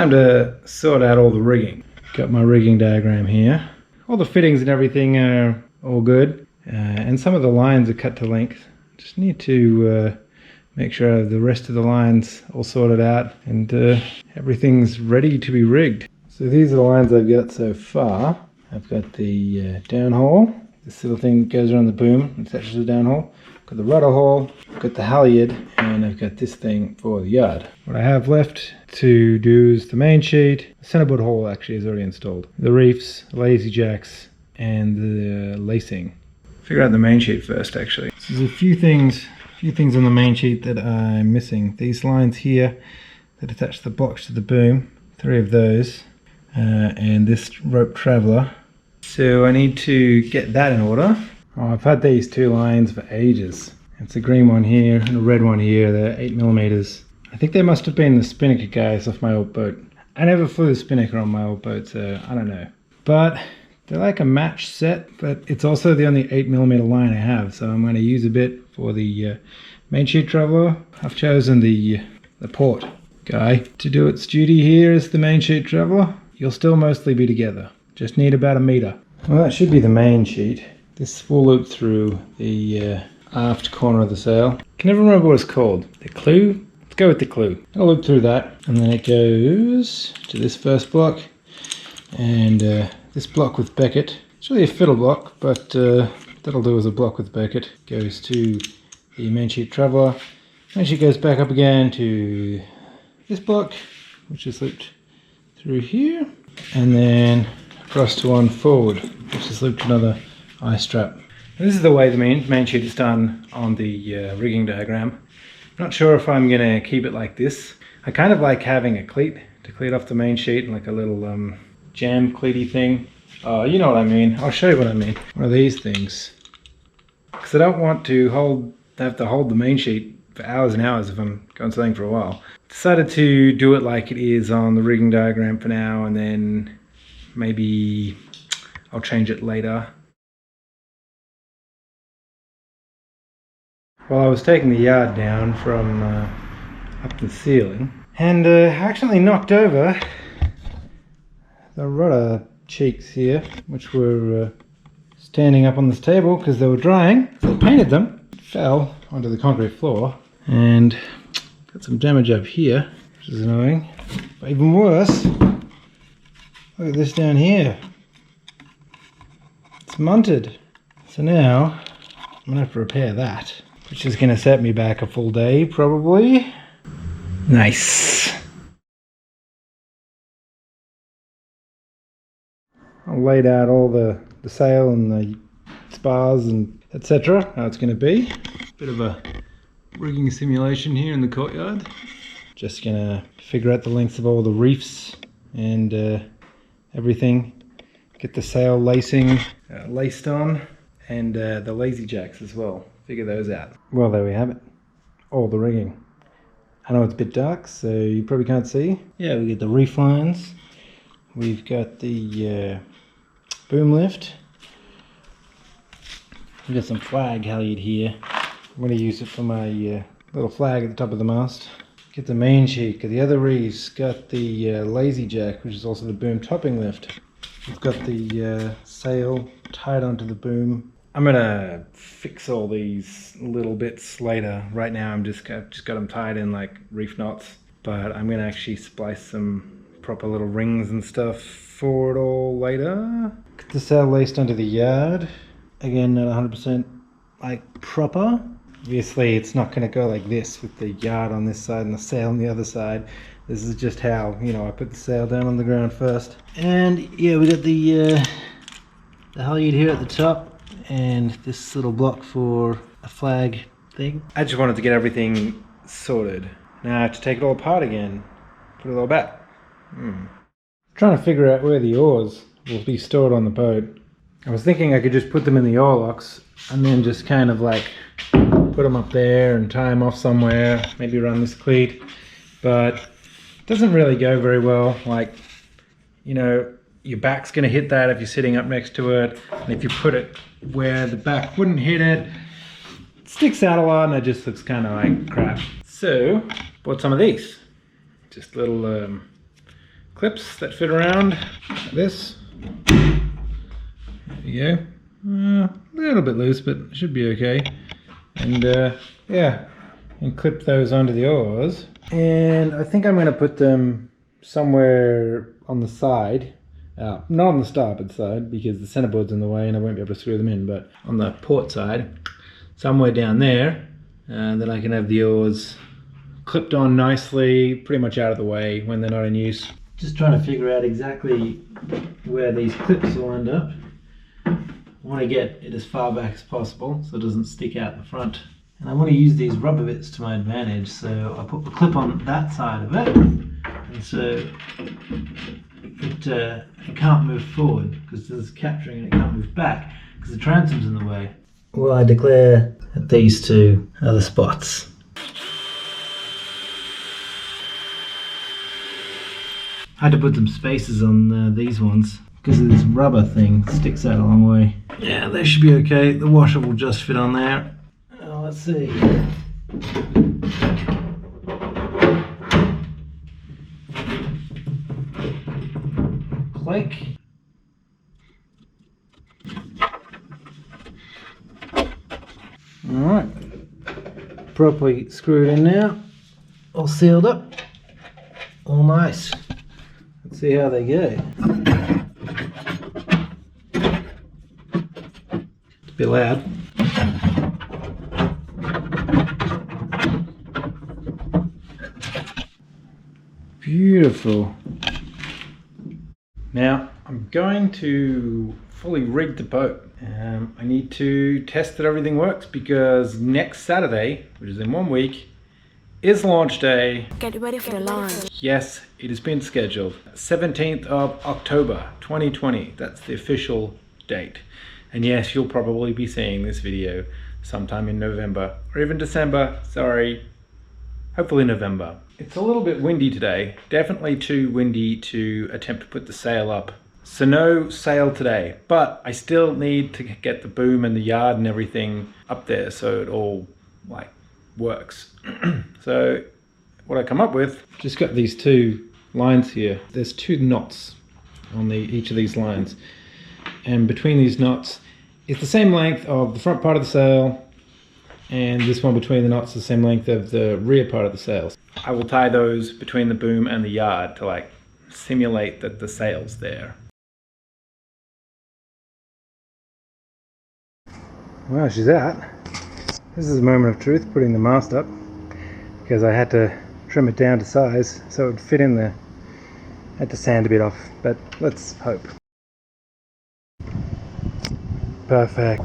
time to sort out all the rigging. Got my rigging diagram here. All the fittings and everything are all good, and some of the lines are cut to length. Just need to make sure the rest of the lines all sorted out and everything's ready to be rigged. So these are the lines I've got so far. I've got the downhaul, this little thing that goes around the boom, attaches to the downhaul. Got the rudder haul, got the halyard, and I've got this thing for the yard. What I have left to do is the main sheet. The centerboard haul actually is already installed. The reefs, lazy jacks, and the lacing. Figure out the main sheet first actually. So there's a few things on the main sheet that I'm missing. These lines here that attach the blocks to the boom, 3 of those, and this rope traveler. So I need to get that in order. Oh, I've had these 2 lines for ages. It's a green one here and a red one here. They're 8mm. I think they must have been the spinnaker guys off my old boat. I never flew the spinnaker on my old boat, so I don't know. But they're like a match set, but it's also the only 8mm line I have, so I'm going to use a bit for the main sheet traveler. I've chosen the port guy to do its duty here as the main sheet traveler. You'll still mostly be together. Just need about 1 meter. Well, that should be the main sheet. This will loop through the aft corner of the sail. Can never remember what it's called. The clew? Let's go with the clew. I'll loop through that, and then it goes to this first block, and this block with becket. It's really a fiddle block, but that'll do as a block with becket. Goes to the main sheet traveler. Main sheet goes back up again to this block, which is looped through here, and then across to one forward, which is looped another eye strap. And this is the way the main sheet is done on the rigging diagram. I'm not sure if I'm gonna keep it like this. I kind of like having a cleat to cleat off the main sheet, like a little jam cleaty thing. You know what I mean. I'll show you what I mean. One of these things. Because I don't want to have to hold the main sheet for hours and hours if I'm going sailing for a while. Decided to do it like it is on the rigging diagram for now, and then maybe I'll change it later. Well, I was taking the yard down from up the ceiling, and actually knocked over the rudder cheeks here, which were standing up on this table because they were drying. So I painted them, fell onto the concrete floor, and got some damage up here, which is annoying. But even worse, look at this down here. It's munted. So now I'm gonna have to repair that, which is gonna set me back a full day probably. Nice. I laid out all the sail and the spars and etc. How it's gonna be. Bit of a rigging simulation here in the courtyard. Just gonna figure out the lengths of all the reefs and everything. Get the sail lacing laced on, and the lazy jacks as well. Figure those out. Well, there we have it. All the rigging. I know it's a bit dark, so you probably can't see. Yeah, we get the reef lines. We've got the boom lift. We've got some flag halyard here. I'm going to use it for my little flag at the top of the mast. Get the main sheet, got the other reefs, got the lazy jack, which is also the boom topping lift. We've got the sail tied onto the boom. I'm gonna fix all these little bits later. Right now I've just got them tied in like reef knots, but I'm gonna actually splice some proper little rings and stuff for it all later. Get the sail laced onto the yard. Again, not 100% like proper. Obviously it's not gonna go like this with the yard on this side and the sail on the other side. This is just how, you know, I put the sail down on the ground first. And yeah, we got the halyard here at the top, and this little block for a flag thing. I just wanted to get everything sorted. Now I have to take it all apart again, put it all back. Trying to figure out where the oars will be stored on the boat. I was thinking I could just put them in the oar locks and then just kind of like put them up there and tie them off somewhere, maybe run this cleat, but it doesn't really go very well. Like, you know, your back's gonna hit that if you're sitting up next to it, and if you put it where the back wouldn't hit it, it sticks out a lot and it just looks kind of like crap. So, bought some of these. Just little clips that fit around like this. There we go. A little bit loose, but it should be okay. And yeah, and clip those onto the oars. And I think I'm going to put them somewhere on the side. Not on the starboard side because the centerboard's in the way and I won't be able to screw them in, but on the port side, somewhere down there, that I can have the oars clipped on nicely, pretty much out of the way when they're not in use. Just trying to figure out exactly where these clips will end up. I want to get it as far back as possible so it doesn't stick out the front. And I want to use these rubber bits to my advantage, so I put the clip on that side of it, and so it can't move forward because it's capturing and it can't move back because the transom's in the way. Well, I declare that these two are the spots. I had to put some spacers on these ones because of this rubber thing sticks out a long way. Yeah, they should be okay. The washer will just fit on there. Let's see. Click. Alright. Properly screwed in now. All sealed up. All nice. Let's see how they go. It's a bit loud. Beautiful. Now I'm going to fully rig the boat. I need to test that everything works because next Saturday, which is in 1 week, is launch day. Get ready for the launch. Yes, it has been scheduled. 17th of October 2020. That's the official date. And yes, you'll probably be seeing this video sometime in November or even December. Sorry. Hopefully November. It's a little bit windy today. Definitely too windy to attempt to put the sail up. So no sail today, but I still need to get the boom and the yard and everything up there so it all like works. So what I come up with, just got these two lines here. There's 2 knots on each of these lines. And between these knots, it's the same length of the front part of the sail, and this one between the knots is the same length of the rear part of the sails. I will tie those between the boom and the yard to like simulate that the sail's there. Well, she's out. This is a moment of truth, putting the mast up, because I had to trim it down to size so it would fit in there. Had to sand a bit off, but let's hope. Perfect.